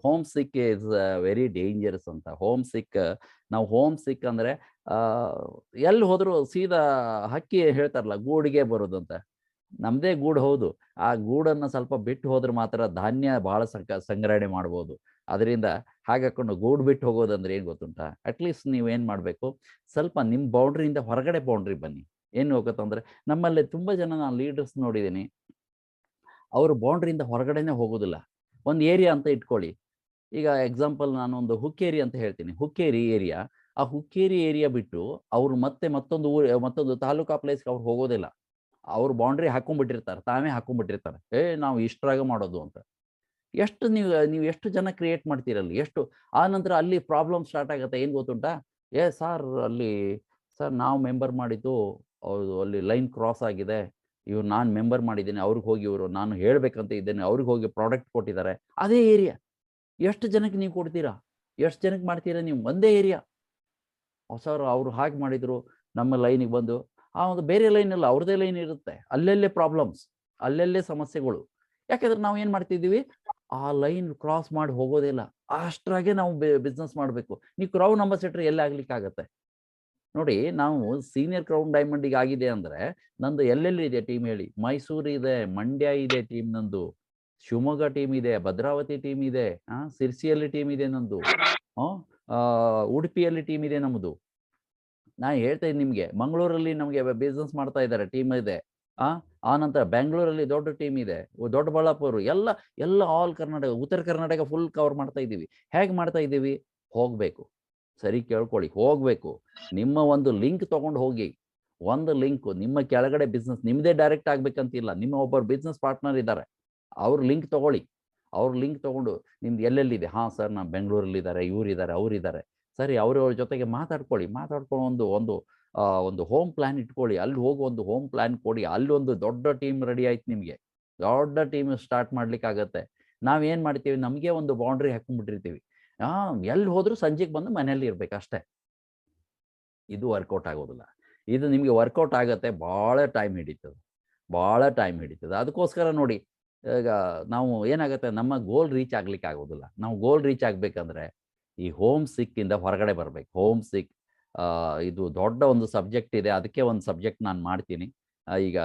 Home sick is very dangerous ಅಂತ. Homesick, ನಾವು home ಸಿಕ್ ಅಂದರೆ ಎಲ್ಲಿ ಹೋದರೂ ಸೀದಾ ಹಕ್ಕಿ ಹೇಳ್ತಾರಲ್ಲ ಗೂಡಿಗೆ ಬರೋದಂತ. ನಮ್ಮದೇ ಗೂಡು ಹೌದು. ಆ ಗೂಡನ್ನು ಸ್ವಲ್ಪ ಬಿಟ್ಟು ಹೋದ್ರೆ ಮಾತ್ರ ಧಾನ್ಯ ಭಾಳ ಸಂಗ್ರಹಣೆ ಮಾಡ್ಬೋದು. ಅದರಿಂದ ಹಾಗೆ ಹಾಕೊಂಡು ಗೂಡು ಬಿಟ್ಟು ಹೋಗೋದಂದ್ರೆ ಏನು ಗೊತ್ತುಂಟಾ? ಅಟ್ಲೀಸ್ಟ್ ನೀವೇನು ಮಾಡಬೇಕು, ಸ್ವಲ್ಪ ನಿಮ್ಮ ಬೌಂಡ್ರಿಯಿಂದ ಹೊರಗಡೆ ಬೌಂಡ್ರಿ ಬನ್ನಿ. ಏನು ಹೋಗುತ್ತಂದರೆ, ನಮ್ಮಲ್ಲಿ ತುಂಬ ಜನ ನಾನು ಲೀಡರ್ಸ್ ನೋಡಿದ್ದೀನಿ, ಅವರು ಬೌಂಡ್ರಿಯಿಂದ ಹೊರಗಡೆನೇ ಹೋಗೋದಿಲ್ಲ. ಒಂದು ಏರಿಯಾ ಅಂತ ಇಟ್ಕೊಳ್ಳಿ. ಈಗ ಎಕ್ಸಾಂಪಲ್ ನಾನೊಂದು ಹುಕ್ಕೇರಿ ಅಂತ ಹೇಳ್ತೀನಿ. ಹುಕ್ಕೇರಿ ಏರಿಯಾ, ಆ ಹುಕ್ಕೇರಿ ಏರಿಯಾ ಬಿಟ್ಟು ಅವರು ಮತ್ತೆ ಮತ್ತೊಂದು ತಾಲೂಕಾ ಪ್ಲೇಸ್ಗೆ ಅವ್ರು ಹೋಗೋದಿಲ್ಲ. ಅವ್ರು ಬೌಂಡ್ರಿ ಹಾಕೊಂಡ್ಬಿಟ್ಟಿರ್ತಾರೆ, ತಾವೇ ಹಾಕೊಂಡ್ಬಿಟ್ಟಿರ್ತಾರೆ. ನಾವು ಇಷ್ಟರಾಗ ಮಾಡೋದು ಅಂತ. ಎಷ್ಟು ನೀವು ಎಷ್ಟು ಜನ ಕ್ರಿಯೇಟ್ ಮಾಡ್ತೀರಲ್ಲಿ, ಎಷ್ಟು ಆ ನಂತರ ಅಲ್ಲಿ ಪ್ರಾಬ್ಲಮ್ ಸ್ಟಾರ್ಟ್ ಆಗುತ್ತೆ. ಏನು ಗೊತ್ತುಂಟಾ? ಸಾರ್ ಅಲ್ಲಿ ಸರ್ ನಾವು ಮೆಂಬರ್ ಮಾಡಿದ್ದು ಹೌದು, ಅಲ್ಲಿ ಲೈನ್ ಕ್ರಾಸ್ ಆಗಿದೆ. ಇವ್ರು ನಾನು ಮೆಂಬರ್ ಮಾಡಿದ್ದೀನಿ, ಅವ್ರಿಗೆ ಹೋಗಿ ಇವರು ನಾನು ಹೇಳಬೇಕಂತ ಇದ್ದೇನೆ, ಅವ್ರಿಗೆ ಹೋಗಿ ಪ್ರಾಡಕ್ಟ್ ಕೊಟ್ಟಿದ್ದಾರೆ. ಅದೇ ಏರಿಯಾ ಎಷ್ಟು ಜನಕ್ಕೆ ನೀವು ಕೊಡ್ತೀರಾ? ಎಷ್ಟು ಜನಕ್ಕೆ ಮಾಡ್ತೀರಾ ನೀವು? ಒಂದೇ ಏರಿಯಾ. ಸರ್ ಅವರು ಹಾಗೆ ಮಾಡಿದರು, ನಮ್ಮ ಲೈನಿಗೆ ಬಂದು ಆ ಒಂದು ಬೇರೆ ಲೈನ್ ಅಲ್ಲ, ಅವ್ರದ್ದೇ ಲೈನ್ ಇರುತ್ತೆ. ಅಲ್ಲೆಲ್ಲೇ ಪ್ರಾಬ್ಲಮ್ಸ್, ಅಲ್ಲೆಲ್ಲೇ ಸಮಸ್ಯೆಗಳು. ಯಾಕಂದ್ರೆ ನಾವು ಏನು ಮಾಡ್ತಿದ್ದೀವಿ, ಆ ಲೈನ್ ಕ್ರಾಸ್ ಮಾಡಿ ಹೋಗೋದಿಲ್ಲ. ಅಷ್ಟ್ರಾಗೆ ನಾವು ಬಿಸ್ನೆಸ್ ಮಾಡಬೇಕು. ನೀವು ಕ್ರೌನ್ ಅಂಬಾಸಿಡರ್ ಎಲ್ಲಿ ಆಗ್ಲಿಕ್ಕಾಗತ್ತೆ ನೋಡಿ. ನಾವು ಸೀನಿಯರ್ ಕ್ರೌನ್ ಡೈಮಂಡಿಗೆ ಆಗಿದೆ ಅಂದರೆ ನಂದು ಎಲ್ಲೆಲ್ಲಿ ಇದೆ ಟೀಮ್ ಹೇಳಿ? ಮೈಸೂರು ಇದೆ, ಮಂಡ್ಯ ಇದೆ ಟೀಮ್ ನಂದು, ಶಿವಮೊಗ್ಗ ಟೀಮ್ ಇದೆ, ಭದ್ರಾವತಿ ಟೀಮ್ ಇದೆ, ಸಿರ್ಸಿಯಲ್ಲಿ ಟೀಮ್ ಇದೆ ನಂದು, ಉಡುಪಿಯಲ್ಲಿ ಟೀಮ್ ಇದೆ ನಮ್ಮದು. ನಾನು ಹೇಳ್ತಾ ಇದ್ದೀನಿ ನಿಮಗೆ, ಮಂಗಳೂರಲ್ಲಿ ನಮಗೆ ಬಿಸ್ನೆಸ್ ಮಾಡ್ತಾ ಇದ್ದಾರೆ, ಟೀಮ್ ಇದೆ. ಆ ನಂತರ ಬೆಂಗಳೂರಲ್ಲಿ ದೊಡ್ಡ ಟೀಮ್ ಇದೆ, ದೊಡ್ಡಬಳ್ಳಾಪುರ, ಎಲ್ಲ ಎಲ್ಲ ಆಲ್ ಕರ್ನಾಟಕ, ಉತ್ತರ ಕರ್ನಾಟಕ ಫುಲ್ ಕವರ್ ಮಾಡ್ತಾ ಇದ್ದೀವಿ. ಹೇಗೆ ಮಾಡ್ತಾ ಇದ್ದೀವಿ? ಹೋಗಬೇಕು. ಸರಿ ಕೇಳ್ಕೊಳ್ಳಿ, ಹೋಗಬೇಕು. ನಿಮ್ಮ ಒಂದು ಲಿಂಕ್ ತೊಗೊಂಡು ಹೋಗಿ. ಒಂದು ಲಿಂಕು ನಿಮ್ಮ ಕೆಳಗಡೆ ಬಿಸ್ನೆಸ್ ನಿಮ್ಮದೇ ಡೈರೆಕ್ಟ್ ಆಗಬೇಕಂತಿಲ್ಲ. ನಿಮ್ಮ ಒಬ್ಬರು ಬಿಸ್ನೆಸ್ ಪಾರ್ಟ್ನರ್ ಇದ್ದಾರೆ, ಅವ್ರ ಲಿಂಕ್ ತೊಗೊಳ್ಳಿ. ಅವ್ರ ಲಿಂಕ್ ತೊಗೊಂಡು ನಿಮ್ದು ಎಲ್ಲೆಲ್ಲಿದೆ, ಸರ್ ನಾನು ಬೆಂಗಳೂರಲ್ಲಿದ್ದಾರೆ, ಇವರಿದ್ದಾರೆ, ಅವರಿದ್ದಾರೆ, ಸರಿ ಅವ್ರ ಜೊತೆಗೆ ಮಾತಾಡ್ಕೊಳ್ಳಿ. ಮಾತಾಡ್ಕೊಂಡು ಒಂದು ಒಂದು ಹೋಮ್ ಪ್ಲ್ಯಾನ್ ಇಟ್ಕೊಳ್ಳಿ. ಅಲ್ಲಿ ಹೋಗಿ ಒಂದು ಹೋಮ್ ಪ್ಲ್ಯಾನ್ ಕೊಡಿ. ಅಲ್ಲಿ ಒಂದು ದೊಡ್ಡ ಟೀಮ್ ರೆಡಿ ಆಯ್ತು ನಿಮಗೆ. ದೊಡ್ಡ ಟೀಮ್ ಸ್ಟಾರ್ಟ್ ಮಾಡ್ಲಿಕ್ಕಾಗತ್ತೆ. ನಾವೇನು ಮಾಡ್ತೀವಿ, ನಮಗೆ ಒಂದು ಬೌಂಡ್ರಿ ಹಾಕೊಂಡ್ಬಿಟ್ಟಿರ್ತೀವಿ. ಎಲ್ಲಿ ಹೋದರೂ ಸಂಜೆಗೆ ಬಂದು ಮನೆಯಲ್ಲಿ ಇರ್ಬೇಕು ಅಷ್ಟೇ. ಇದು ವರ್ಕೌಟ್ ಆಗೋದಿಲ್ಲ. ಇದು ನಿಮಗೆ ವರ್ಕೌಟ್ ಆಗುತ್ತೆ, ಭಾಳ ಟೈಮ್ ಹಿಡಿತದೆ, ಭಾಳ ಟೈಮ್ ಹಿಡಿತದೆ. ಅದಕ್ಕೋಸ್ಕರ ನೋಡಿ, ಈಗ ನಾವು ಏನಾಗುತ್ತೆ, ನಮ್ಮ ಗೋಲ್ ರೀಚ್ ಆಗ್ಲಿಕ್ಕೆ ಆಗೋದಿಲ್ಲ. ನಾವು ಗೋಲ್ ರೀಚ್ ಆಗಬೇಕಂದ್ರೆ ಈ ಹೋಮ್ ಸಿಕ್ಕಿಂದ ಹೊರಗಡೆ ಬರಬೇಕು. ಹೋಮ್ ಸಿಕ್ ಇದು ದೊಡ್ಡ ಒಂದು ಸಬ್ಜೆಕ್ಟ್ ಇದೆ. ಅದಕ್ಕೆ ಒಂದು ಸಬ್ಜೆಕ್ಟ್ ನಾನು ಮಾಡ್ತೀನಿ. ಈಗ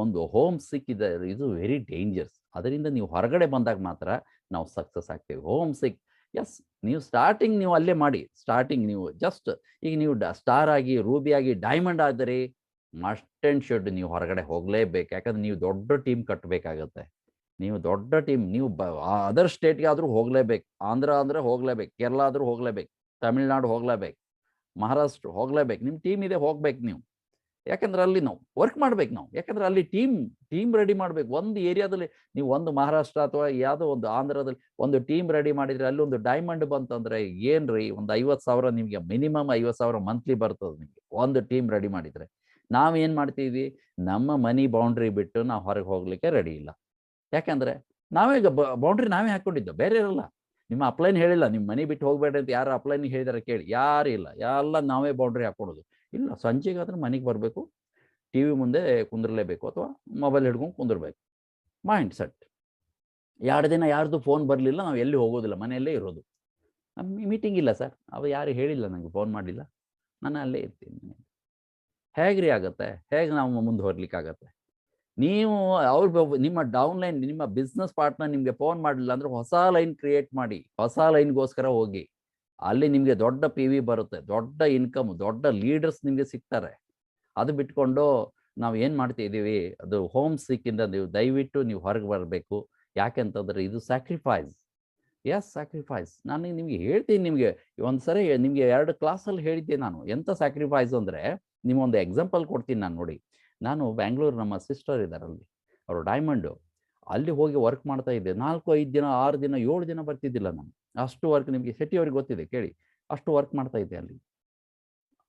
ಒಂದು ಹೋಮ್ ಸಿಕ್ ಇದೆ, ಇದು ವೆರಿ ಡೇಂಜರ್ಸ್. ಅದರಿಂದ ನೀವು ಹೊರಗಡೆ ಬಂದಾಗ ಮಾತ್ರ ನಾವು ಸಕ್ಸಸ್ ಆಗ್ತೀವಿ. ಹೋಮ್ ಸಿಕ್, ಎಸ್, ನೀವು ಸ್ಟಾರ್ಟಿಂಗ್ ನೀವು ಅಲ್ಲೇ ಮಾಡಿ. ಸ್ಟಾರ್ಟಿಂಗ್ ನೀವು ಜಸ್ಟ್ ಈಗ ನೀವು ಸ್ಟಾರ್ ಆಗಿ, ರೂಬಿ ಆಗಿ, ಡೈಮಂಡ್ ಆದರೆ ಮಸ್ಟ್ ಆ್ಯಂಡ್ ಶುಡ್ ನೀವು ಹೊರಗಡೆ ಹೋಗಲೇಬೇಕು. ಯಾಕಂದ್ರೆ ನೀವು ದೊಡ್ಡ ಟೀಮ್ ಕಟ್ಟಬೇಕಾಗತ್ತೆ. ನೀವು ದೊಡ್ಡ ಟೀಮ್, ನೀವು ಅದರ್ ಸ್ಟೇಟ್ಗೆ ಆದರೂ ಹೋಗಲೇಬೇಕು. ಆಂಧ್ರ ಅಂದರೆ ಹೋಗಲೇಬೇಕು, ಕೇರಳ ಆದರೂ ಹೋಗಲೇಬೇಕು, ತಮಿಳ್ನಾಡು ಹೋಗಲೇಬೇಕು, ಮಹಾರಾಷ್ಟ್ರ ಹೋಗಲೇಬೇಕು. ನಿಮ್ಮ ಟೀಮ್ ಇದೆ, ಹೋಗ್ಬೇಕು ನೀವು. ಯಾಕಂದ್ರೆ ಅಲ್ಲಿ ನಾವು ವರ್ಕ್ ಮಾಡ್ಬೇಕು ನಾವು. ಯಾಕಂದ್ರೆ ಅಲ್ಲಿ ಟೀಮ್ ರೆಡಿ ಮಾಡಬೇಕು. ಒಂದು ಏರಿಯಾದಲ್ಲಿ ನೀವು ಒಂದು ಮಹಾರಾಷ್ಟ್ರ ಅಥವಾ ಯಾವುದೋ ಒಂದು ಆಂಧ್ರದಲ್ಲಿ ಒಂದು ಟೀಮ್ ರೆಡಿ ಮಾಡಿದರೆ, ಅಲ್ಲಿ ಒಂದು ಡೈಮಂಡ್ ಬಂತಂದರೆ ಏನ್ರಿ, ಒಂದು 50,000 ನಿಮಗೆ ಮಿನಿಮಮ್ 50,000 ಮಂತ್ಲಿ ಬರ್ತದೆ ನಿಮಗೆ, ಒಂದು ಟೀಮ್ ರೆಡಿ ಮಾಡಿದರೆ. ನಾವೇನು ಮಾಡ್ತೀವಿ, ನಮ್ಮ ಮನಿ ಬೌಂಡ್ರಿ ಬಿಟ್ಟು ನಾವು ಹೊರಗೆ ಹೋಗಲಿಕ್ಕೆ ರೆಡಿ ಇಲ್ಲ. ಯಾಕಂದ್ರೆ ನಾವೇ ಬೌಂಡ್ರಿ ನಾವೇ ಹಾಕ್ಕೊಂಡಿದ್ದು, ಬೇರೆ ಇರಲ್ಲ. ನಿಮ್ಮ ಅಪ್ಲೈನ್ ಹೇಳಿಲ್ಲ, ನಿಮ್ಮ ಮನೆ ಬಿಟ್ಟು ಹೋಗಬೇಡ್ರಿ ಅಂತ ಯಾರು ಅಪ್ಲೈನ್ ಹೇಳಿದಾರೆ ಕೇಳಿ? ಯಾರು ಇಲ್ಲ, ಎಲ್ಲ ನಾವೇ ಬೌಂಡ್ರಿ ಹಾಕ್ಕೊಳೋದು. ಇಲ್ಲ, ಸಂಜೆಗಾದ್ರೆ ಮನೆಗೆ ಬರಬೇಕು, ಟಿ ವಿ ಮುಂದೆ ಕುಂದಿರಲೇಬೇಕು ಅಥವಾ ಮೊಬೈಲ್ ಹಿಡ್ಕೊಂಡು ಕುಂದಿರ್ಬೇಕು. Mind set. 2 ದಿನ ಯಾರ್ದು ಫೋನ್ ಬರಲಿಲ್ಲ, ನಾವು ಎಲ್ಲಿ ಹೋಗೋದಿಲ್ಲ, ಮನೆಯಲ್ಲೇ ಇರೋದು. ಮೀಟಿಂಗ್ ಇಲ್ಲ ಸರ್, ಅವ ಯಾರು ಹೇಳಿಲ್ಲ, ನನಗೆ ಫೋನ್ ಮಾಡಲಿಲ್ಲ, ನಾನು ಅಲ್ಲೇ ಇರ್ತೀನಿ. ಹೇಗ್ರಿ ಆಗುತ್ತೆ? ಹೇಗೆ ನಾವು ಮುಂದೆ ಹೊರಲಿಕ್ಕಾಗತ್ತೆ? ನೀವು ನಿಮ್ಮ ಡೌನ್ಲೈನ್, ನಿಮ್ಮ ಬಿಸ್ನೆಸ್ ಪಾರ್ಟ್ನರ್ ನಿಮಗೆ ಫೋನ್ ಮಾಡಲಿಲ್ಲ ಅಂದರೆ ಹೊಸ ಲೈನ್ ಕ್ರಿಯೇಟ್ ಮಾಡಿ, ಹೊಸ ಲೈನ್ಗೋಸ್ಕರ ಹೋಗಿ. ಅಲ್ಲಿ ನಿಮಗೆ ದೊಡ್ಡ ಪಿ ವಿ ಬರುತ್ತೆ, ದೊಡ್ಡ ಇನ್ಕಮ್, ದೊಡ್ಡ ಲೀಡರ್ಸ್ ನಿಮಗೆ ಸಿಗ್ತಾರೆ. ಅದು ಬಿಟ್ಕೊಂಡು ನಾವು ಏನು ಮಾಡ್ತಿದ್ದೀವಿ, ಅದು ಹೋಮ್ ಸಿಕ್ಕಿಂದ ದಯವಿಟ್ಟು ನೀವು ಹೊರಗೆ ಬರಬೇಕು. ಯಾಕೆಂತಂದರೆ ಇದು ಸ್ಯಾಕ್ರಿಫೈಸ್. S, sacrifice. ನಾನು ನಿಮಗೆ ಹೇಳ್ತೀನಿ. ನಿಮಗೆ ಒಂದು ಸರಿ ನಿಮಗೆ 2 ಕ್ಲಾಸಲ್ಲಿ ಹೇಳಿದ್ದೆ ನಾನು, ಎಂಥ ಸ್ಯಾಕ್ರಿಫೈಸ್ ಅಂದರೆ. ನಿಮಗೊಂದು ಎಕ್ಸಾಂಪಲ್ ಕೊಡ್ತೀನಿ ನಾನು. ನೋಡಿ, ನಾನು ಬ್ಯಾಂಗ್ಳೂರು, ನಮ್ಮ ಸಿಸ್ಟರ್ ಇದ್ದಾರೆ ಅಲ್ಲಿ, ಅವರು ಡೈಮಂಡು. ಅಲ್ಲಿ ಹೋಗಿ ವರ್ಕ್ ಮಾಡ್ತಾ ಇದ್ದೆ. 4, 5 ದಿನ, 6 ದಿನ, 7 ದಿನ ಬರ್ತಿದ್ದಿಲ್ಲ ನಾನು. ಅಷ್ಟು ವರ್ಕ್, ನಿಮಗೆ ಶೆಟ್ಟಿಯವ್ರಿಗೆ ಗೊತ್ತಿದೆ ಕೇಳಿ, ಅಷ್ಟು ವರ್ಕ್ ಮಾಡ್ತಾ ಇದ್ದೆ ಅಲ್ಲಿ.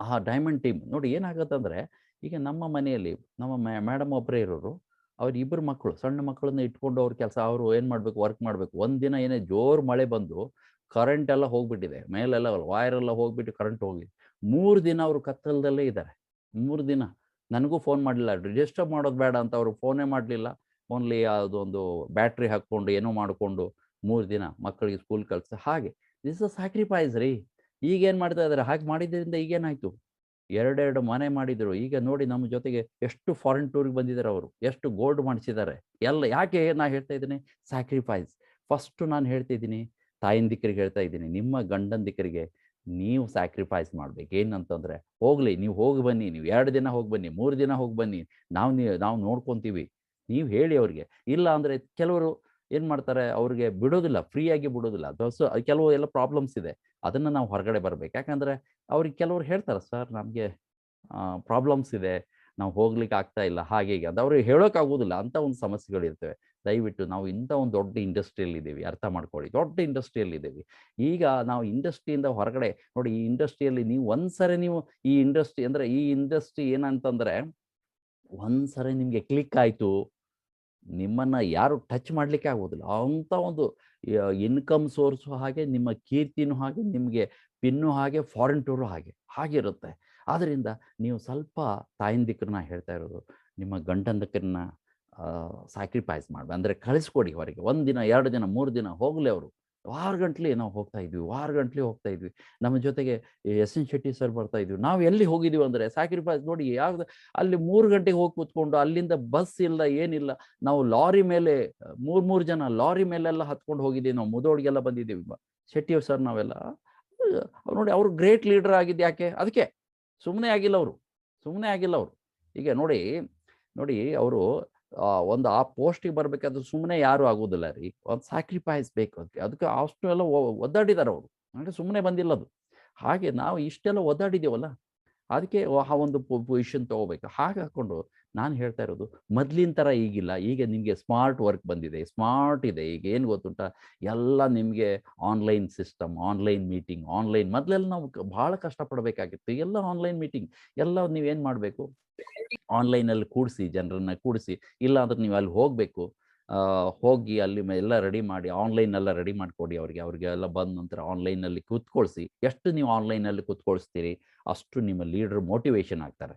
ಆ ಡೈಮಂಡ್ ಟೀಮ್ ನೋಡಿ ಏನಾಗುತ್ತಂದರೆ, ಈಗ ನಮ್ಮ ಮನೆಯಲ್ಲಿ ನಮ್ಮ ಮೇಡಮ್ ಒಬ್ಬರೇ ಇರೋರು. ಅವ್ರ 2 ಮಕ್ಕಳು, ಸಣ್ಣ ಮಕ್ಕಳನ್ನ ಇಟ್ಕೊಂಡು ಅವ್ರ ಕೆಲಸ, ಅವರು ಏನು ಮಾಡಬೇಕು, ವರ್ಕ್ ಮಾಡಬೇಕು. ಒಂದಿನ ಏನೇ ಜೋರು ಮಳೆ ಬಂದು ಕರೆಂಟ್ ಎಲ್ಲ ಹೋಗ್ಬಿಟ್ಟಿದೆ, ಮೇಲೆಲ್ಲ ವೈರೆಲ್ಲ ಹೋಗ್ಬಿಟ್ಟು ಕರೆಂಟ್ ಹೋಗಿ 3 ದಿನ ಅವರು ಕತ್ತಲದಲ್ಲೇ ಇದ್ದಾರೆ. 3 ದಿನ ನನಗೂ ಫೋನ್ ಮಾಡಲಿಲ್ಲ. ಡಿಸ್ಟರ್ಬ್ ಮಾಡೋದು ಬೇಡ ಅಂತ ಅವರು ಫೋನೇ ಮಾಡಲಿಲ್ಲ. ಓನ್ಲಿ ಅದೊಂದು ಬ್ಯಾಟ್ರಿ ಹಾಕ್ಕೊಂಡು ಏನೋ ಮಾಡಿಕೊಂಡು 3 ದಿನ ಮಕ್ಕಳಿಗೆ ಸ್ಕೂಲ್ ಕಳಿಸಿ ಹಾಗೆ ದಿಸ್ ಅ ಸ್ಯಾಕ್ರಿಫೈಸ್ ರೀ. ಈಗೇನು ಮಾಡ್ತಾ ಇದ್ದಾರೆ, ಹಾಗೆ ಮಾಡಿದ್ರಿಂದ ಈಗೇನಾಯಿತು, ಎರಡೆರಡು ಮನೆ ಮಾಡಿದರು. ಈಗ ನೋಡಿ ನಮ್ಮ ಜೊತೆಗೆ ಎಷ್ಟು ಫಾರಿನ್ ಟೂರಿಗೆ ಬಂದಿದ್ದಾರೆ ಅವರು, ಎಷ್ಟು ಗೋಲ್ಡ್ ಮಾಡಿಸಿದ್ದಾರೆ ಎಲ್ಲ. ಯಾಕೆ ನಾನು ಹೇಳ್ತಾ ಇದ್ದೀನಿ ಸ್ಯಾಕ್ರಿಫೈಸ್. ಫಸ್ಟು ನಾನು ಹೇಳ್ತಾ ಇದ್ದೀನಿ ತಾಯಂದಿಕ್ಕರಿಗೆ ಹೇಳ್ತಾ ಇದ್ದೀನಿ, ನಿಮ್ಮ ಗಂಡಂದಿಕ್ಕರಿಗೆ ನೀವು ಸ್ಯಾಕ್ರಿಫೈಸ್ ಮಾಡಬೇಕು. ಏನಂತಂದರೆ ಹೋಗಲಿ, ನೀವು ಹೋಗಿ ಬನ್ನಿ, ನೀವು 2 ದಿನ ಹೋಗಿ ಬನ್ನಿ, 3 ದಿನ ಹೋಗಿ ಬನ್ನಿ, ನಾವು ನೋಡ್ಕೊತೀವಿ, ನೀವು ಹೇಳಿ ಅವ್ರಿಗೆ. ಇಲ್ಲ ಅಂದರೆ ಕೆಲವರು ಏನು ಮಾಡ್ತಾರೆ, ಅವ್ರಿಗೆ ಬಿಡೋದಿಲ್ಲ, ಫ್ರೀಯಾಗಿ ಬಿಡೋದಿಲ್ಲ. ಕೆಲವು ಎಲ್ಲ ಪ್ರಾಬ್ಲಮ್ಸ್ ಇದೆ, ಅದನ್ನು ನಾವು ಹೊರಗಡೆ ಬರಬೇಕು. ಯಾಕಂದರೆ ಅವ್ರಿಗೆ ಕೆಲವ್ರು ಹೇಳ್ತಾರೆ, ಸರ್ ನಮಗೆ ಪ್ರಾಬ್ಲಮ್ಸ್ ಇದೆ, ನಾವು ಹೋಗ್ಲಿಕ್ಕೆ ಆಗ್ತಾ ಇಲ್ಲ, ಹಾಗೆ ಹೀಗೆ ಅಂತ ಅವ್ರಿಗೆ ಹೇಳೋಕ್ಕಾಗೋದಿಲ್ಲ. ಅಂಥ ಒಂದು ಸಮಸ್ಯೆಗಳಿರ್ತವೆ. ದಯವಿಟ್ಟು ನಾವು ಇಂಥ ಒಂದು ದೊಡ್ಡ ಇಂಡಸ್ಟ್ರಿಯಲ್ಲಿದ್ದೀವಿ, ಅರ್ಥ ಮಾಡ್ಕೊಳ್ಳಿ, ದೊಡ್ಡ ಇಂಡಸ್ಟ್ರಿಯಲ್ಲಿದ್ದೀವಿ. ಈಗ ನಾವು ಇಂಡಸ್ಟ್ರಿಯಿಂದ ಹೊರಗಡೆ ನೋಡಿ, ಈ ಇಂಡಸ್ಟ್ರಿಯಲ್ಲಿ ನೀವು ಒಂದ್ಸರಿ ನೀವು ಈ ಇಂಡಸ್ಟ್ರಿ ಏನಂತಂದರೆ ಒಂದ್ಸರಿ ನಿಮಗೆ ಕ್ಲಿಕ್ ಆಯಿತು, ನಿಮ್ಮನ್ನು ಯಾರು ಟಚ್ ಮಾಡಲಿಕ್ಕೆ ಆಗೋದಿಲ್ಲ. ಅಂಥ ಒಂದು ಇನ್ಕಮ್ ಸೋರ್ಸು ಹಾಗೆ, ನಿಮ್ಮ ಕೀರ್ತಿನೂ ಹಾಗೆ, ನಿಮಗೆ ಪಿನ್ನು ಹಾಗೆ, ಫಾರಿನ್ ಟೂರು ಹಾಗಿರುತ್ತೆ. ಆದ್ದರಿಂದ ನೀವು ಸ್ವಲ್ಪ ತಾಯಂದಿಕ್ಕರನ್ನ ಹೇಳ್ತಾ ಇರೋದು, ನಿಮ್ಮ ಗಂಡಂದಿಕ್ಕರನ್ನ ಸ್ಯಾಕ್ರಿಫೈಸ್ ಮಾಡಿ, ಅಂದರೆ ಕಳಿಸ್ಕೊಡಿ ಹೊರಗೆ. 1 ದಿನ 2 ದಿನ 3 ದಿನ ಹೋಗಲಿ ಅವರು. ವಾರಗಂಟ್ಲೆ ನಾವು ಹೋಗ್ತಾ ಇದ್ವಿ. ನಮ್ಮ ಜೊತೆಗೆ ಎಸ್ ಎನ್ ಶೆಟ್ಟಿ ಸರ್ ಬರ್ತಾ ಇದ್ವಿ. ನಾವು ಎಲ್ಲಿ ಹೋಗಿದ್ದೀವಿ ಅಂದರೆ ಸ್ಯಾಕ್ರಿಫೈಸ್ ನೋಡಿ, ಯಾವ್ದು ಅಲ್ಲಿ 3 ಗಂಟೆಗೆ ಹೋಗಿ ಕೂತ್ಕೊಂಡು, ಅಲ್ಲಿಂದ ಬಸ್ ಇಲ್ಲ, ಏನಿಲ್ಲ. ನಾವು ಲಾರಿ ಮೇಲೆ 3 ಜನ ಲಾರಿ ಮೇಲೆಲ್ಲ ಹತ್ಕೊಂಡು ಹೋಗಿದ್ದೀವಿ. ನಾವು ಮುದೋಳಿಗೆಲ್ಲ ಬಂದಿದ್ದೀವಿ. ಶೆಟ್ಟಿ ಸರ್ ನಾವೆಲ್ಲ ನೋಡಿ, ಅವರು ಗ್ರೇಟ್ ಲೀಡರ್ ಆಗಿದ್ದು ಯಾಕೆ, ಅದಕ್ಕೆ ಸುಮ್ಮನೆ ಆಗಿಲ್ಲ ಅವರು. ಈಗ ನೋಡಿ ಅವರು ಒಂದು ಆ ಪೋಸ್ಟಿಗೆ ಬರಬೇಕಾದ್ರೆ ಸುಮ್ಮನೆ ಯಾರು ಆಗೋದಿಲ್ಲ ರೀ. ಒಂದು ಸ್ಯಾಕ್ರಿಫೈಸ್ ಬೇಕು ಅದಕ್ಕೆ ಅಷ್ಟು ಎಲ್ಲ ಒದ್ದಾಡಿದ್ದಾರೆ ಅವರು, ಅಂದರೆ ಸುಮ್ಮನೆ ಬಂದಿಲ್ಲ ಅದು. ಹಾಗೆ ನಾವು ಇಷ್ಟೆಲ್ಲ ಒದ್ದಾಡಿದ್ದೀವಲ್ಲ, ಅದಕ್ಕೆ ಆ ಒಂದು ಪೊಸಿಷನ್ ತೊಗೋಬೇಕು. ಹಾಗೆ ಹಾಕ್ಕೊಂಡು ನಾನು ಹೇಳ್ತಾ ಇರೋದು, ಮೊದಲಿನ ಥರ ಈಗಿಲ್ಲ. ಈಗ ನಿಮಗೆ ಸ್ಮಾರ್ಟ್ ವರ್ಕ್ ಬಂದಿದೆ, ಸ್ಮಾರ್ಟ್ ಇದೆ. ಈಗ ಏನು ಗೊತ್ತುಂಟ, ಎಲ್ಲ ನಿಮಗೆ online system, online meeting, online. ಮೊದಲೆಲ್ಲ ನಾವು ಭಾಳ ಕಷ್ಟಪಡಬೇಕಾಗಿತ್ತು. ಎಲ್ಲ ಆನ್ಲೈನ್ ಮೀಟಿಂಗ್ ಎಲ್ಲ ನೀವೇನು ಮಾಡಬೇಕು, ಆನ್ಲೈನಲ್ಲಿ ಜನರನ್ನು ಕೂಡಿಸಿ, ಇಲ್ಲ ಅಂದ್ರೆ ನೀವು ಅಲ್ಲಿ ಹೋಗಬೇಕು. ಹೋಗಿ ಅಲ್ಲಿ ಎಲ್ಲ ರೆಡಿ ಮಾಡಿ, ಆನ್ಲೈನೆಲ್ಲ ರೆಡಿ ಮಾಡಿಕೊಡಿ ಅವ್ರಿಗೆಲ್ಲ ಬಂದ ನಂತರ ಆನ್ಲೈನಲ್ಲಿ ಕೂತ್ಕೊಳಿಸಿ. ಎಷ್ಟು ನೀವು ಆನ್ಲೈನಲ್ಲಿ ಕೂತ್ಕೊಳಿಸ್ತೀರಿ, ಅಷ್ಟು ನಿಮ್ಮ ಲೀಡ್ರ್ ಮೋಟಿವೇಶನ್ ಆಗ್ತಾರೆ.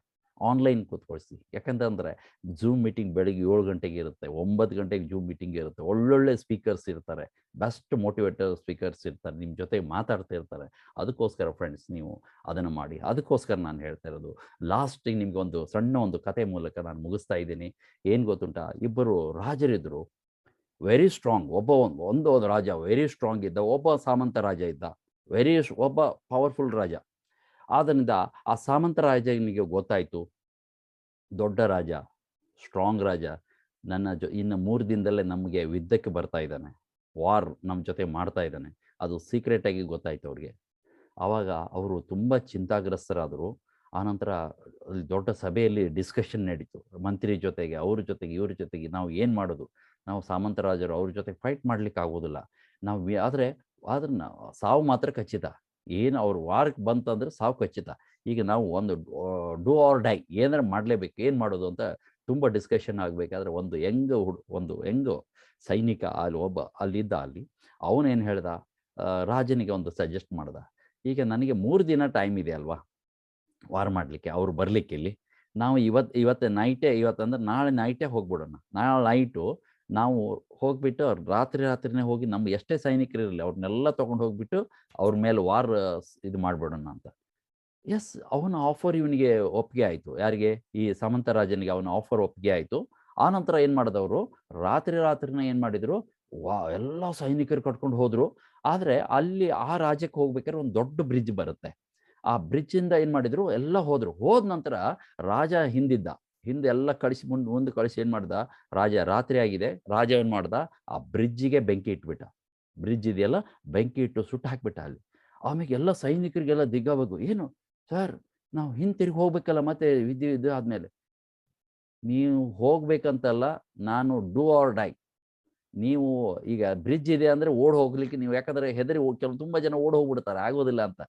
ಆನ್ಲೈನ್ ಕೂತ್ಕೊಳಿಸಿ. ಯಾಕಂತಂದರೆ ಝೂಮ್ ಮೀಟಿಂಗ್ ಬೆಳಿಗ್ಗೆ 7 ಗಂಟೆಗೆ ಇರುತ್ತೆ, 9 ಗಂಟೆಗೆ ಝೂಮ್ ಮೀಟಿಂಗ್ ಇರುತ್ತೆ. ಒಳ್ಳೊಳ್ಳೆ ಸ್ಪೀಕರ್ಸ್ ಇರ್ತಾರೆ, ಬೆಸ್ಟ್ ಮೋಟಿವೇಟರ್ ಸ್ಪೀಕರ್ಸ್ ಇರ್ತಾರೆ, ನಿಮ್ಮ ಜೊತೆ ಮಾತಾಡ್ತಾ ಇರ್ತಾರೆ. ಅದಕ್ಕೋಸ್ಕರ ಫ್ರೆಂಡ್ಸ್ ನೀವು ಅದನ್ನು ಮಾಡಿ. ಅದಕ್ಕೋಸ್ಕರ ನಾನು ಹೇಳ್ತಾ ಇರೋದು. ಲಾಸ್ಟಿಗೆ ನಿಮಗೆ ಒಂದು ಸಣ್ಣ ಒಂದು ಕತೆ ಮೂಲಕ ನಾನು ಮುಗಿಸ್ತಾ ಇದ್ದೀನಿ. ಏನು ಗೊತ್ತುಂಟ, ಇಬ್ಬರು ರಾಜರಿದ್ದರು, ವೆರಿ ಸ್ಟ್ರಾಂಗ್. ಒಂದು ರಾಜ ವೆರಿ ಸ್ಟ್ರಾಂಗ್ ಇದ್ದ, ಒಬ್ಬ ಸಾಮಂತ ರಾಜ ಇದ್ದ, ಒಬ್ಬ ಪವರ್ಫುಲ್ ರಾಜ. ಆದ್ದರಿಂದ ಆ ಸಾಮಂತ ರಾಜನಿಗೆ ಗೊತ್ತಾಯಿತು, ದೊಡ್ಡ ರಾಜ, ಸ್ಟ್ರಾಂಗ್ ರಾಜ ಇನ್ನು 3 ದಿನದಲ್ಲೇ ನಮಗೆ ಯುದ್ಧಕ್ಕೆ ಬರ್ತಾ ಇದ್ದಾನೆ, ವಾರ್ ನಮ್ಮ ಜೊತೆ ಮಾಡ್ತಾ ಇದ್ದಾನೆ. ಅದು ಸೀಕ್ರೆಟಾಗಿ ಗೊತ್ತಾಯಿತು ಅವ್ರಿಗೆ. ಆವಾಗ ಅವರು ತುಂಬ ಚಿಂತಾಗ್ರಸ್ತರಾದರು. ಆನಂತರ ಅಲ್ಲಿ ದೊಡ್ಡ ಸಭೆಯಲ್ಲಿ ಡಿಸ್ಕಷನ್ ನಡೀತು, ಮಂತ್ರಿ ಜೊತೆಗೆ, ಅವ್ರ ಜೊತೆಗೆ, ಇವ್ರ ಜೊತೆಗೆ. ನಾವು ಏನು ಮಾಡೋದು, ನಾವು ಸಾಮಂತರಾಜರು, ಅವ್ರ ಜೊತೆ ಫೈಟ್ ಮಾಡಲಿಕ್ಕೆ ಆಗೋದಿಲ್ಲ ನಾವು. ಆದರೆ ಸಾವು ಮಾತ್ರ ಖಚಿತ. ಏನು ಅವ್ರು ವಾರಕ್ಕೆ ಬಂತಂದ್ರೆ ಸಾವು ಖಚಿತ. ಈಗ ನಾವು ಒಂದು ಡೂ ಆರ್ ಡೈ, ಏನಾರು ಮಾಡಲೇಬೇಕು, ಏನು ಮಾಡೋದು ಅಂತ ತುಂಬ ಡಿಸ್ಕಷನ್ ಆಗಬೇಕಾದ್ರೆ ಒಂದು ಯಂಗ್ ಸೈನಿಕ ಅಲ್ಲಿದ್ದ. ಅವನೇನು ಹೇಳ್ದ, ರಾಜನಿಗೆ ಒಂದು ಸಜೆಸ್ಟ್ ಮಾಡ್ದ, ಈಗ ನನಗೆ 3 ದಿನ ಟೈಮ್ ಇದೆ ಅಲ್ವಾ ವಾರ್ ಮಾಡಲಿಕ್ಕೆ, ಅವ್ರು ಬರಲಿಕ್ಕೆ ಇಲ್ಲಿ. ನಾವು ಇವತ್ತಂದ್ರೆ ನಾಳೆ ನೈಟೇ ಹೋಗ್ಬಿಡೋಣ. ನಾಳೆ ನೈಟು ನಾವು ಹೋಗ್ಬಿಟ್ಟು ರಾತ್ರಿನೇ ಹೋಗಿ ನಮ್ಮ ಎಷ್ಟೇ ಸೈನಿಕರಿರಲಿ ಅವ್ರನ್ನೆಲ್ಲ ತೊಗೊಂಡು ಹೋಗ್ಬಿಟ್ಟು ಅವ್ರ ಮೇಲೆ ವಾರ್ ಇದು ಮಾಡಿಬಿಡೋಣ ಅಂತ. ಎಸ್, ಅವನ ಆಫರ್ ಇವನಿಗೆ ಒಪ್ಪಿಗೆ ಆಯಿತು. ಯಾರಿಗೆ, ಈ ಸಾಮಂತ ರಾಜನಿಗೆ ಅವನ ಆಫರ್ ಒಪ್ಪಿಗೆ ಆಯಿತು. ಆನಂತರ ಏನು ಮಾಡಿದವರು, ರಾತ್ರಿನೇ ಏನು ಮಾಡಿದರು, ಎಲ್ಲ ಸೈನಿಕರು ಕಟ್ಕೊಂಡು ಹೋದರು. ಆದರೆ ಅಲ್ಲಿ ಆ ರಾಜ್ಯಕ್ಕೆ ಹೋಗ್ಬೇಕಾದ್ರೆ ಒಂದು ದೊಡ್ಡ ಬ್ರಿಡ್ಜ್ ಬರುತ್ತೆ. ಆ ಬ್ರಿಡ್ಜಿಂದ ಏನು ಮಾಡಿದರು, ಎಲ್ಲ ಹೋದರು. ಹೋದ ನಂತರ ರಾಜ ಹಿಂದೆ ಎಲ್ಲ ಕಳಿಸಿ ಮುಂದೆ ಕಳಿಸಿ ಏನು ಮಾಡ್ದ, ರಾತ್ರಿ ಆಗಿದೆ, ರಾಜ ಏನು ಮಾಡ್ದ, ಆ ಬ್ರಿಡ್ಜಿಗೆ ಬೆಂಕಿ ಇಟ್ಬಿಟ್ಟ. ಬ್ರಿಡ್ಜ್ ಇದೆಯಲ್ಲ, ಬೆಂಕಿ ಇಟ್ಟು ಸುಟ್ಟು ಹಾಕ್ಬಿಟ್ಟ ಅಲ್ಲಿ. ಆಮೇಲೆ ಎಲ್ಲ ಸೈನಿಕರಿಗೆಲ್ಲ ದಿಗ್ಗಾಬೇಕು, ಏನು ಸರ್ ನಾವು ಹಿಂತಿರುಗಿ ಹೋಗ್ಬೇಕಲ್ಲ, ಮತ್ತೆ ಇದು ಆದಮೇಲೆ ನೀವು ಹೋಗ್ಬೇಕಂತಲ್ಲ, ನಾನು ಡೂ ಆರ್ ಡೈ. ನೀವು ಈಗ ಬ್ರಿಡ್ಜ್ ಇದೆ ಅಂದರೆ ಹೋಗ್ಲಿಕ್ಕೆ ನೀವು, ಯಾಕಂದರೆ ಹೆದರಿ ತುಂಬ ಜನ ಹೋಗ್ಬಿಡ್ತಾರೆ, ಆಗೋದಿಲ್ಲ ಅಂತ.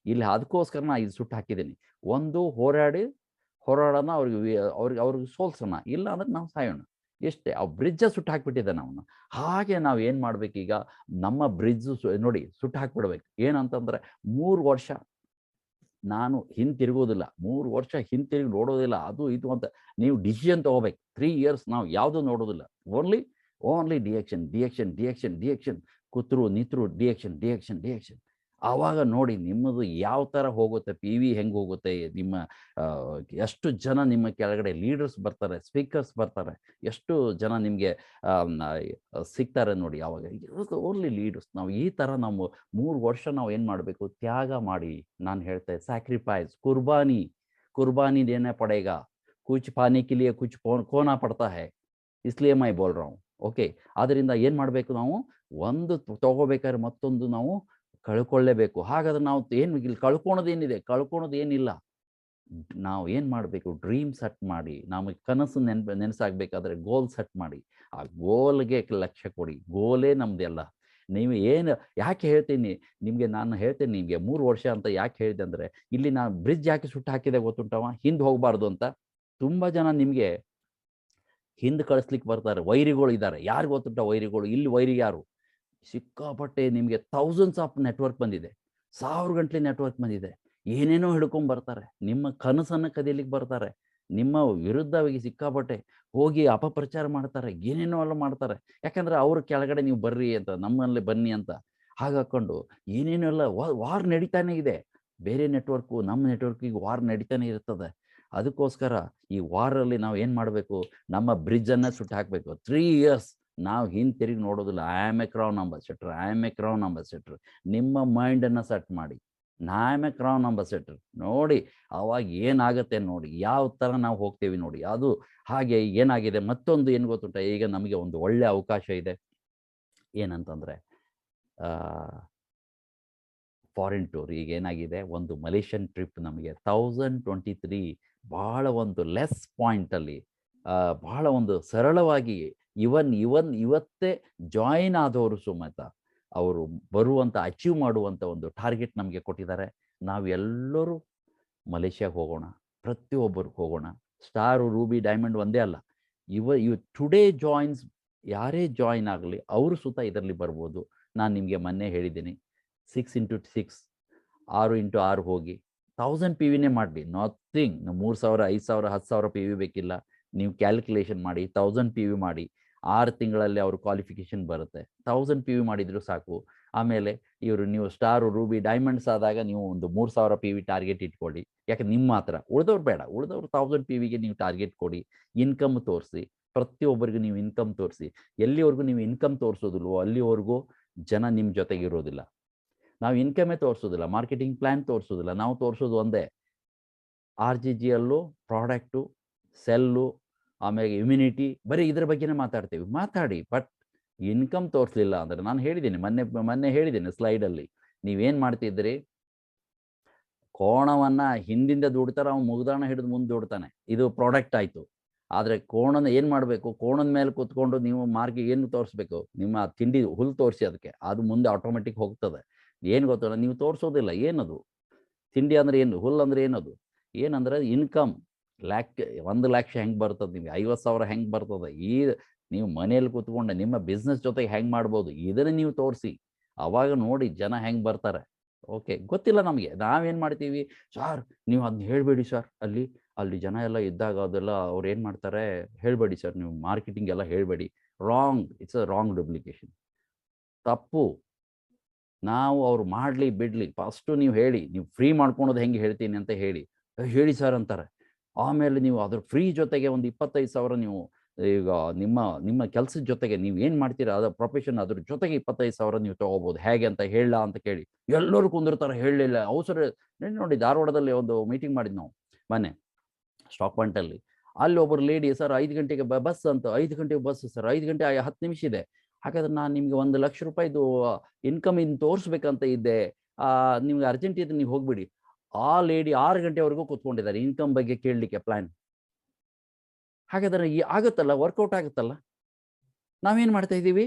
ಇಲ್ಲಿ ಅದಕ್ಕೋಸ್ಕರ ನಾನು ಇದು ಸುಟ್ಟು ಹಾಕಿದ್ದೀನಿ. ಒಂದು ಹೋರಾಡೋಣ, ಅವ್ರಿಗೆ ಸೋಲ್ಸೋಣ, ಇಲ್ಲ ಅಂದ್ರೆ ನಾವು ಸಾಯೋಣ, ಎಷ್ಟೇ. ಆ ಬ್ರಿಡ್ಜ ಸುಟ್ಟು ಹಾಕ್ಬಿಟ್ಟಿದ್ದಾನೆ ಅವನು. ಹಾಗೆ ನಾವು ಏನು ಮಾಡಬೇಕೀಗ, ನಮ್ಮ ಬ್ರಿಡ್ಜು ನೋಡಿ ಸುಟ್ಟು ಹಾಕ್ಬಿಡ್ಬೇಕು. ಏನಂತಂದರೆ 3 ವರ್ಷ ನಾನು ಹಿಂತಿರುಗೋದಿಲ್ಲ, 3 ವರ್ಷ ಹಿಂತಿರುಗಿ ನೋಡೋದಿಲ್ಲ, ಅದು ಇದು ಅಂತ ನೀವು ಡಿಸಿಷನ್ ತೊಗೋಬೇಕು. 3 ಇಯರ್ಸ್ ನಾವು ಯಾವುದೂ ನೋಡೋದಿಲ್ಲ, ಓನ್ಲಿ ಡಿಎಕ್ಷನ್. ಕೂತ್ರು ನಿಂತರು ಡಿಯಕ್ಷನ್. ಆವಾಗ ನೋಡಿ ನಿಮ್ಮದು ಯಾವ ಥರ ಹೋಗುತ್ತೆ, ಪಿ ವಿ ಹೆಂಗೆ ಹೋಗುತ್ತೆ, ನಿಮ್ಮ ಎಷ್ಟು ಜನ ನಿಮ್ಮ ಕೆಳಗಡೆ ಲೀಡರ್ಸ್ ಬರ್ತಾರೆ, ಸ್ಪೀಕರ್ಸ್ ಬರ್ತಾರೆ, ಎಷ್ಟು ಜನ ನಿಮಗೆ ಸಿಗ್ತಾರೆ ನೋಡಿ. ಆವಾಗ ಓನ್ಲಿ ಲೀಡರ್ಸ್. ನಾವು ಈ ಥರ ನಾವು 3 ವರ್ಷ ನಾವು ಏನು ಮಾಡಬೇಕು, ತ್ಯಾಗ ಮಾಡಿ. ನಾನು ಹೇಳ್ತೆ ಸ್ಯಾಕ್ರಿಫೈಸ್, कुर्बानी देना पड़ेगा, कुछ पाने के लिए कुछ खोना पड़ता है, इसलिए मैं बोल रहा हूँ. ಓಕೆ, ಆದ್ದರಿಂದ ಏನು ಮಾಡಬೇಕು, ನಾವು ಒಂದು ತಗೋಬೇಕಾದ್ರೆ ಮತ್ತೊಂದು ನಾವು ಕಳ್ಕೊಳ್ಳೇಬೇಕು. ಹಾಗಾದ್ರೆ ನಾವು ಏನು ಇಲ್ಲಿ ಕಳ್ಕೊಳೋದು ಏನಿಲ್ಲ. ನಾವು ಏನು ಮಾಡಬೇಕು, ಡ್ರೀಮ್ ಸೆಟ್ ಮಾಡಿ, ನಮಗೆ ಕನಸು ನೆನಸಾಗಬೇಕಾದ್ರೆ ಗೋಲ್ ಸೆಟ್ ಮಾಡಿ, ಆ ಗೋಲ್ಗೆ ಲಕ್ಷ್ಯ ಕೊಡಿ. ಗೋಲೇ ನಮ್ದೆಲ್ಲ. ನೀವು ಏನು ಯಾಕೆ ಹೇಳ್ತೀನಿ ನಿಮಗೆ, ನಾನು ಹೇಳ್ತೇನೆ ನಿಮಗೆ 3 ವರ್ಷ ಅಂತ ಯಾಕೆ ಹೇಳಿದೆ ಅಂದರೆ, ಇಲ್ಲಿ ನಾನು ಬ್ರಿಡ್ಜ್ ಯಾಕೆ ಸುಟ್ಟು ಹಾಕಿದೆ ಗೊತ್ತುಂಟವ, ಹಿಂದೆ ಹೋಗಬಾರ್ದು ಅಂತ. ತುಂಬ ಜನ ನಿಮಗೆ ಹಿಂದೆ ಕಳಿಸ್ಲಿಕ್ಕೆ ಬರ್ತಾರೆ, ವೈರಿಗಳು ಇದ್ದಾರೆ. ಯಾರು ಗೊತ್ತುಂಟ ವೈರಿಗಳು? ಇಲ್ಲಿ ವೈರಿ ಯಾರು? ಸಿಕ್ಕಾಪಟ್ಟೆ ನಿಮಗೆ ಥೌಸಂಡ್ಸ್ ಆಫ್ ನೆಟ್ವರ್ಕ್ ಬಂದಿದೆ, 1000 ಗಂಟೆ ನೆಟ್ವರ್ಕ್ ಬಂದಿದೆ. ಏನೇನೋ ಹಿಡ್ಕೊಂಡು ಬರ್ತಾರೆ, ನಿಮ್ಮ ಕನಸನ್ನು ಕದಿಯಲಿಕ್ಕೆ ಬರ್ತಾರೆ, ನಿಮ್ಮ ವಿರುದ್ಧವಾಗಿ ಸಿಕ್ಕಾಪಟ್ಟೆ ಹೋಗಿ ಅಪಪ್ರಚಾರ ಮಾಡ್ತಾರೆ, ಏನೇನೋ ಎಲ್ಲ ಮಾಡ್ತಾರೆ. ಯಾಕಂದರೆ ಅವ್ರ ಕೆಳಗಡೆ ನೀವು ಬರ್ರಿ ಅಂತ, ನಮ್ಮಲ್ಲಿ ಬನ್ನಿ ಅಂತ ಹಾಗಾಕೊಂಡು ಏನೇನೆಲ್ಲ ವಾರ್ ನಡೀತಾನೆ ಇದೆ. ಬೇರೆ ನೆಟ್ವರ್ಕು ನಮ್ಮ ನೆಟ್ವರ್ಕಿಗೆ ವಾರ್ ನಡೀತಾನೆ ಇರ್ತದೆ. ಅದಕ್ಕೋಸ್ಕರ ಈ ವಾರಲ್ಲಿ ನಾವು ಏನು ಮಾಡಬೇಕು, ನಮ್ಮ ಬ್ರಿಡ್ಜನ್ನು ಸುಟ್ಟು ಹಾಕಬೇಕು. 3 ಇಯರ್ಸ್ ನಾವು ಹಿಂತಿರುಗಿ ನೋಡೋದಿಲ್ಲ. I am A crown ambassador. ನಿಮ್ಮ ಮೈಂಡನ್ನು ಸೆಟ್ ಮಾಡಿ, I am A crown ambassador ನೋಡಿ. ಅವಾಗ ಏನಾಗುತ್ತೆ ನೋಡಿ, ಯಾವ ಥರ ನಾವು ಹೋಗ್ತೇವೆ ನೋಡಿ. ಅದು ಹಾಗೆ ಏನಾಗಿದೆ, ಮತ್ತೊಂದು ಏನು ಗೊತ್ತುಂಟ, ಈಗ ನಮಗೆ ಒಂದು ಒಳ್ಳೆ ಅವಕಾಶ ಇದೆ. ಏನಂತಂದರೆ ಫಾರಿನ್ ಟೂರ್. ಈಗ ಏನಾಗಿದೆ, ಒಂದು ಮಲೇಷಿಯನ್ ಟ್ರಿಪ್ ನಮಗೆ 1023 ಭಾಳ ಒಂದು ಲೆಸ್ ಪಾಯಿಂಟಲ್ಲಿ, ಭಾಳ ಒಂದು ಸರಳವಾಗಿ ಇವತ್ತೇ ಜಾಯಿನ್ ಆದವರು ಸಮೇತ ಅವರು ಬರುವಂಥ, ಅಚೀವ್ ಮಾಡುವಂಥ ಒಂದು ಟಾರ್ಗೆಟ್ ನಮಗೆ ಕೊಟ್ಟಿದ್ದಾರೆ. ನಾವೆಲ್ಲರೂ ಮಲೇಷ್ಯಾಗೆ ಹೋಗೋಣ, ಪ್ರತಿಯೊಬ್ಬರು ಹೋಗೋಣ. ಸ್ಟಾರು, ರೂಬಿ, ಡೈಮಂಡ್ ಒಂದೇ ಅಲ್ಲ, ಇವು ಟುಡೇ ಜಾಯಿನ್ಸ್, ಯಾರೇ ಜಾಯಿನ್ ಆಗಲಿ ಅವರು ಸುತ ಇದರಲ್ಲಿ ಬರ್ಬೋದು. ನಾನು ನಿಮಗೆ ಮೊನ್ನೆ ಹೇಳಿದ್ದೀನಿ, 6 into 6 6 into 6 ಹೋಗಿ 1000 ಪಿ ವಿನೇ ಮಾಡಲಿ, ನಥಿಂಗ್. 3000, 5000, 10,000 ಪಿ ವಿ ಬೇಕಿಲ್ಲ. ನೀವು ಕ್ಯಾಲ್ಕುಲೇಷನ್ ಮಾಡಿ 1000 ಪಿ ವಿ ಮಾಡಿ, 6 ತಿಂಗಳಲ್ಲಿ ಅವ್ರ ಕ್ವಾಲಿಫಿಕೇಷನ್ ಬರುತ್ತೆ. 1000 ಪಿ ವಿ ಮಾಡಿದರೂ ಸಾಕು. ಆಮೇಲೆ ನೀವು ಸ್ಟಾರು, ರೂಬಿ, ಡೈಮಂಡ್ಸ್ ಆದಾಗ ನೀವು ಒಂದು 3000 ಪಿ ವಿ ಟಾರ್ಗೆಟ್ ಇಟ್ಕೊಳ್ಳಿ. ಯಾಕೆ ನಿಮ್ಮ ಹತ್ರ ಉಳಿದವ್ರು ಬೇಡ, ಉಳಿದವ್ರು 1000 ಪಿ ವಿಗೆ ನೀವು ಟಾರ್ಗೆಟ್ ಕೊಡಿ. ಇನ್ಕಮ್ ತೋರಿಸಿ, ಪ್ರತಿಯೊಬ್ಬರಿಗೂ ನೀವು ಇನ್ಕಮ್ ತೋರಿಸಿ. ಎಲ್ಲಿವರೆಗೂ ನೀವು ಇನ್ಕಮ್ ತೋರಿಸೋದಿಲ್ವೋ ಅಲ್ಲಿವರೆಗೂ ಜನ ನಿಮ್ಮ ಜೊತೆಗೆ ಇರೋದಿಲ್ಲ. ನಾವು ಇನ್ಕಮೇ ತೋರಿಸೋದಿಲ್ಲ, ಮಾರ್ಕೆಟಿಂಗ್ ಪ್ಲ್ಯಾನ್ ತೋರಿಸೋದಿಲ್ಲ. ನಾವು ತೋರಿಸೋದು ಒಂದೇ, RGGಯಲ್ಲೂ ಪ್ರಾಡಕ್ಟು, ಸೆಲ್ಲು, ಆಮೇಲೆ ಇಮ್ಯುನಿಟಿ, ಬರೀ ಇದ್ರ ಬಗ್ಗೆನೇ ಮಾತಾಡ್ತೀವಿ. ಮಾತಾಡಿ, ಬಟ್ ಇನ್ಕಮ್ ತೋರಿಸಲಿಲ್ಲ ಅಂದರೆ, ನಾನು ಹೇಳಿದ್ದೀನಿ ಮೊನ್ನೆ ಹೇಳಿದ್ದೀನಿ ಸ್ಲೈಡಲ್ಲಿ, ನೀವೇನು ಮಾಡ್ತಿದ್ರಿ, ಕೋಣವನ್ನು ಹಿಂದಿಂದ ದುಡ್ತಾರೆ, ಅವ್ನು ಮುಗ್ದಾಣ ಹಿಡಿದು ಮುಂದೆ ದುಡ್ತಾನೆ. ಇದು ಪ್ರಾಡಕ್ಟ್ ಆಯಿತು. ಆದರೆ ಕೋಣನ ಏನು ಮಾಡಬೇಕು, ಕೋಣದ ಮೇಲೆ ಕೂತ್ಕೊಂಡು ನೀವು ಏನು ತೋರಿಸ್ಬೇಕು, ನಿಮ್ಮ ತಿಂಡಿ ಹುಲ್ಲು ತೋರಿಸಿ ಅದಕ್ಕೆ, ಅದು ಮುಂದೆ ಆಟೋಮೆಟಿಕ್ ಹೋಗ್ತದೆ. ಏನು ಗೊತ್ತಲ್ಲ, ನೀವು ತೋರಿಸೋದಿಲ್ಲ. ಏನದು ತಿಂಡಿ ಅಂದರೆ ಏನು, ಹುಲ್ಲು ಅಂದರೆ ಏನದು, ಏನಂದರೆ ಇನ್ಕಮ್. 1 ಲಕ್ಷ ಹೆಂಗೆ ಬರ್ತದೆ ನಿಮಗೆ, 50,000 ಹೆಂಗೆ ಬರ್ತದೆ, ನೀವು ಮನೆಯಲ್ಲಿ ಕೂತ್ಕೊಂಡು ನಿಮ್ಮ ಬಿಸ್ನೆಸ್ ಜೊತೆಗೆ ಹೆಂಗೆ ಮಾಡ್ಬೋದು, ಇದನ್ನು ನೀವು ತೋರಿಸಿ. ಆವಾಗ ನೋಡಿ ಜನ ಹೆಂಗೆ ಬರ್ತಾರೆ. ಓಕೆ, ಗೊತ್ತಿಲ್ಲ ನಮಗೆ, ನಾವೇನು ಮಾಡ್ತೀವಿ, ಸರ್ ನೀವು ಅದನ್ನ ಹೇಳಬೇಡಿ ಸರ್, ಅಲ್ಲಿ ಜನ ಎಲ್ಲ ಇದ್ದಾಗ ಅದೆಲ್ಲ ಅವ್ರು ಏನು ಮಾಡ್ತಾರೆ, ಹೇಳಬೇಡಿ ಸರ್, ನೀವು ಮಾರ್ಕೆಟಿಂಗ್ ಎಲ್ಲ ಹೇಳಬೇಡಿ. Wrong, it's a wrong duplication, ತಪ್ಪು. ನಾವು ಅವ್ರು ಮಾಡಲಿ ಬಿಡಲಿ, ಫಸ್ಟು ನೀವು ಹೇಳಿ, ನೀವು ಫ್ರೀ ಮಾಡ್ಕೊಳೋದು ಹೆಂಗೆ ಹೇಳ್ತೀನಿ ಅಂತ ಹೇಳಿ ಸರ್ ಅಂತಾರೆ. ಆಮೇಲೆ ನೀವು ಅದ್ರ ಫ್ರೀ ಜೊತೆಗೆ ಒಂದು 25,000 ನೀವು ಈಗ ನಿಮ್ಮ ಕೆಲಸದ ಜೊತೆಗೆ ನೀವು ಏನು ಮಾಡ್ತೀರಾ, ಅದರ ಪ್ರೊಫೆಷನ್, ಅದ್ರ ಜೊತೆಗೆ 25,000 ನೀವು ತೊಗೋಬೋದು. ಹೇಗೆ ಅಂತ ಹೇಳ ಅಂತ ಕೇಳಿ ಎಲ್ಲರೂ ಕುಂದಿರ್ತಾರೆ. ಹೇಳಲಿಲ್ಲ, ಅವಸರ. ನೋಡಿ, ಧಾರವಾಡದಲ್ಲಿ ಒಂದು ಮೀಟಿಂಗ್ ಮಾಡಿದ್ದು ನಾವು ಮೊನ್ನೆ ಸ್ಟಾಕ್ ಪಾಯಿಂಟಲ್ಲಿ. ಅಲ್ಲಿ ಒಬ್ಬರು ಲೇಡಿ, ಸರ್ 5 ಗಂಟೆಗೆ ಬಸ್ ಅಂತ, 5 ಗಂಟೆಗೆ ಬಸ್ ಸರ್, 5 ಗಂಟೆ 10 ನಿಮಿಷ ಇದೆ. ಹಾಗಾದ್ರೆ ನಾನು ನಿಮಗೆ 1 ಲಕ್ಷ ರೂಪಾಯಿದು ಇನ್ಕಮ್ ಇನ್ನು ತೋರಿಸ್ಬೇಕಂತ ಇದ್ದೆ, ನಿಮ್ಗೆ ಅರ್ಜೆಂಟ್ ಇದ್ರೆ ನೀವು ಹೋಗ್ಬಿಡಿ. ಆ ಲೇಡಿ 6 ಗಂಟೆವರೆಗೂ ಕೂತ್ಕೊಂಡಿದ್ದಾರೆ ಇನ್ಕಮ್ ಬಗ್ಗೆ ಕೇಳಲಿಕ್ಕೆ ಪ್ಲ್ಯಾನ್. ಹಾಗಾದ್ರೆ ಆಗುತ್ತಲ್ಲ, ವರ್ಕೌಟ್ ಆಗುತ್ತಲ್ಲ. ನಾವೇನು ಮಾಡ್ತಾ ಇದ್ದೀವಿ,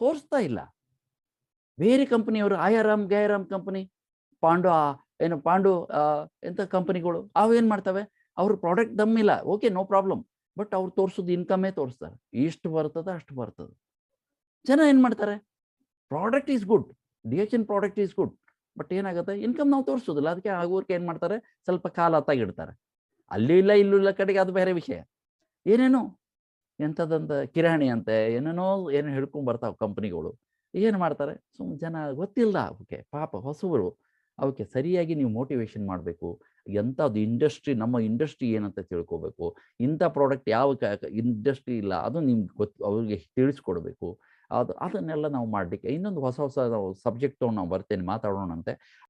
ತೋರಿಸ್ತಾ ಇಲ್ಲ. ಬೇರೆ ಕಂಪನಿಯವರು, ಗಯಾರಾಮ್ ಕಂಪನಿ, ಪಾಂಡು ಎಂಥ ಕಂಪನಿಗಳು ಅವೇನು ಮಾಡ್ತವೆ, ಅವ್ರ ಪ್ರಾಡಕ್ಟ್ ದಮ್ಮಿಲ್ಲ, ಓಕೆ, ನೋ ಪ್ರಾಬ್ಲಮ್. ಬಟ್ ಅವ್ರು ತೋರಿಸೋದು ಇನ್ಕಮ್ಮೇ ತೋರಿಸ್ತಾರೆ, ಇಷ್ಟು ಬರ್ತದೆ ಅಷ್ಟು ಬರ್ತದೆ. ಜನ ಏನು ಮಾಡ್ತಾರೆ, product is good, DHN product is good, but ಏನಾಗುತ್ತೆ, ಇನ್ಕಮ್ ನಾವು ತೋರಿಸೋದಿಲ್ಲ. ಅದಕ್ಕೆ ಆಗೋರ್ಗೆ ಏನು ಮಾಡ್ತಾರೆ, ಸ್ವಲ್ಪ ಕಾಲ ತಾಗಿಡ್ತಾರೆ. ಅಲ್ಲಿ ಇಲ್ಲ ಇಲ್ಲಿಲ್ಲ ಕಡೆಗೆ, ಅದು ಬೇರೆ ವಿಷಯ. ಏನೇನೋ ಎಂಥದ್ದಂತ ಕಿರಾಣಿ ಅಂತೆ ಏನೇನೋ ಹಿಡ್ಕೊಂಡು ಬರ್ತಾವೆ ಕಂಪ್ನಿಗಳು. ಏನು ಮಾಡ್ತಾರೆ? ಜನ ಗೊತ್ತಿಲ್ಲ ಅವಕ್ಕೆ ಪಾಪ ಹೊಸಬರು. ಅವಕ್ಕೆ ಸರಿಯಾಗಿ ನೀವು ಮೋಟಿವೇಷನ್ ಮಾಡಬೇಕು. ಎಂಥದ್ದು ಇಂಡಸ್ಟ್ರಿ, ನಮ್ಮ ಇಂಡಸ್ಟ್ರಿ ಏನಂತ ತಿಳ್ಕೋಬೇಕು. ಇಂಥ ಪ್ರಾಡಕ್ಟ್ ಯಾವ ಇಂಡಸ್ಟ್ರಿ ಇಲ್ಲ ಅದು ನಿಮ್ಗೆ ಅವ್ರಿಗೆ ತಿಳಿಸ್ಕೊಡ್ಬೇಕು. ಅದನ್ನೆಲ್ಲ ನಾವು ಮಾಡಲಿಕ್ಕೆ ಇನ್ನೊಂದು ಹೊಸ ಹೊಸ ನಾವು ಸಬ್ಜೆಕ್ಟ್ ತೊಗೊಂಡು ನಾವು ಬರ್ತೇನೆ ಮಾತಾಡೋಣಂತೆ.